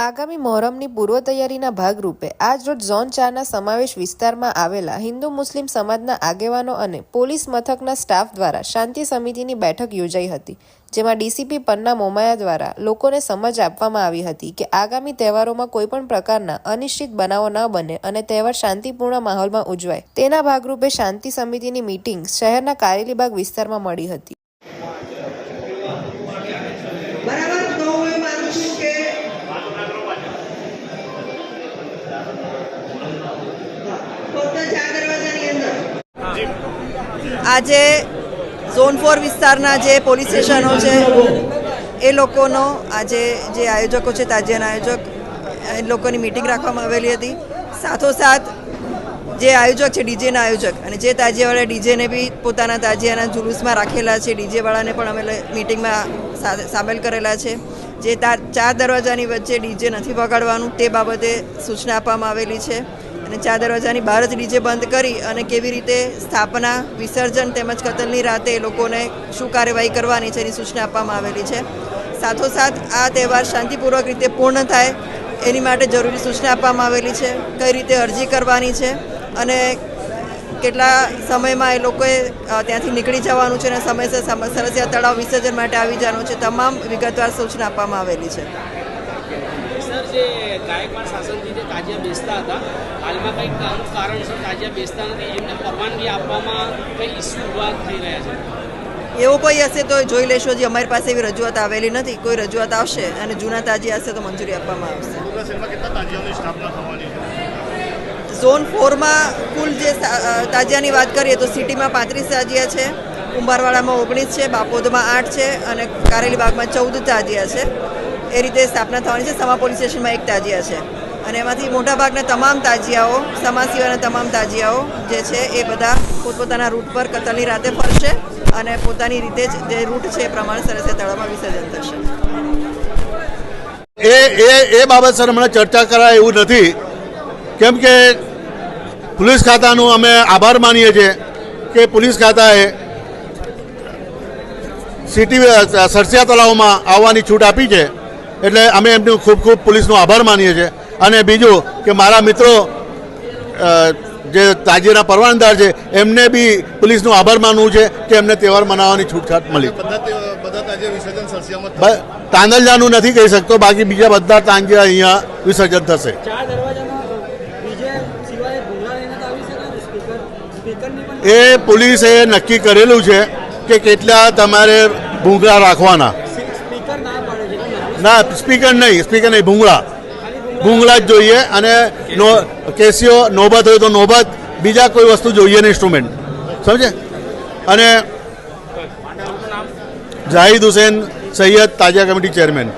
આગામી મોહરમની પૂર્વ તૈયારીના ભાગરૂપે આજરોજ ઝોન 4ના સમાવેશ વિસ્તારમાં આવેલા હિન્દુ મુસ્લિમ સમાજના આગેવાનો અને પોલીસ મથકના સ્ટાફ દ્વારા શાંતિ સમિતિની બેઠક યોજાઈ હતી, જેમાં ડીસીપી પન્ના મોમાયા દ્વારા લોકોને સમજ આપવામાં આવી હતી કે આગામી તહેવારોમાં કોઈપણ પ્રકારના અનિશ્ચિત બનાવો ન બને અને તહેવાર શાંતિપૂર્ણ માહોલમાં ઉજવાય તેના ભાગરૂપે શાંતિ સમિતિની મીટિંગ શહેરના કારેલીબાગ વિસ્તારમાં મળી હતી. આજે ઝોન 4 વિસ્તારના જે પોલીસ સ્ટેશનો છે એ લોકોનો આજે જે આયોજકો છે, તાજિયાના આયોજક, એ લોકોની મિટિંગ રાખવામાં આવેલી હતી. સાથોસાથ જે આયોજક છે ડીજેના આયોજક અને જે તાજિયાવાળા ડીજેને બી પોતાના તાજિયાના જુલુસમાં રાખેલા છે, ડીજેવાળાને પણ અમે મિટિંગમાં સામેલ કરેલા છે. જે 4 દરવાજાની વચ્ચે ડીજે નથી વગાડવાનું તે બાબતે સૂચના આપવામાં આવેલી છે અને 4 દરવાજાની બહાર જ ડીજે બંધ કરી અને કેવી રીતે સ્થાપના, વિસર્જન તેમજ કતલની રાતે એ લોકોને શું કાર્યવાહી કરવાની છે એની સૂચના આપવામાં આવેલી છે. સાથોસાથ આ તહેવાર શાંતિપૂર્વક રીતે પૂર્ણ થાય એની માટે જરૂરી સૂચના આપવામાં આવેલી છે. કઈ રીતે અરજી કરવાની છે અને કેટલા સમયમાં એ લોકોએ ત્યાંથી નીકળી જવાનું છે અને સમયસર સરસિયા તળાવ વિસર્જન માટે આવી જવાનું છે. તમામ વિગતવાર સૂચના આપવામાં આવેલી છે. જે ગાયકવાડ શાસનથી જે તાજિયા બેસતા હતા, હાલમાં કંઈક કારણસર તાજિયા બેસતા નથી, એમને પરવાનગી આપવામાં કંઈ ઇસ્યુ ઉભા થઈ રહ્યા છે. એવું કોઈ હશે તો જોઈ લેશો. જે અમારી પાસે એવી રજૂઆત આવેલી નથી. કોઈ રજૂઆત આવશે અને જૂના તાજિયા હશે તો મંજૂરી આપવામાં આવશે. ઝોન 4માં કુલ જે તાજિયાની વાત કરીએ તો સિટીમાં 35 તાજિયા છે, કુંભારવાડામાં 19 છે, બાપોદમાં 8 છે અને કારેલીબાગમાં 14 તાજિયા છે. એ રીતે સ્થાપના થવાની છે. સમા પોલીસ સ્ટેશનમાં 1 તાજિયા છે અને એમાંથી મોટાભાગના તમામ તાજિયાઓ, સમા સિવાયના તમામ તાજિયાઓ જે છે એ બધા પોતપોતાના રૂટ પર કતલની રાતે ફરશે અને પોતાની રીતે જે રૂટ છે એ પ્રમાણે સરસિયા તળાવમાં વિસર્જન થશે. એ બાબત સર હમણાં ચર્ચા કરાય એવું નથી, કેમ કે પોલીસ ખાતાનું અમે આભાર માનીએ છીએ કે પોલીસ ખાતાએ સિટી સરસિયા તળાવમાં આવવાની છૂટ આપી છે, એટલે અમે એમનું ખૂબ ખૂબ પોલીસનો આભાર માનીએ છીએ. અને બીજું કે મારા મિત્રો જે તાજિયાના પરવાનદાર છે એમને બી પોલીસનો આભાર માનવું છે કે એમને તહેવાર મનાવવાની છૂટછાટ મળી. તાંદલજાનું નથી કહી શકતો, બાકી બીજા બધા તાંજિયા અહીંયા વિસર્જન થશે. એ પોલીસે નક્કી કરેલું છે કે કેટલા તમારે ભૂંગળા રાખવાના. ના, સ્પીકર નહીં, ભૂંગળા જ જોઈએ. અને કેસીઓ નોબત હોય તો નોબત, બીજા કોઈ વસ્તુ જોઈએ નહીં, ઇન્સ્ટ્રુમેન્ટ, સમજે. અને જાહિદ હુસેન સૈયદ, તાજિયા કમિટી ચેરમેન.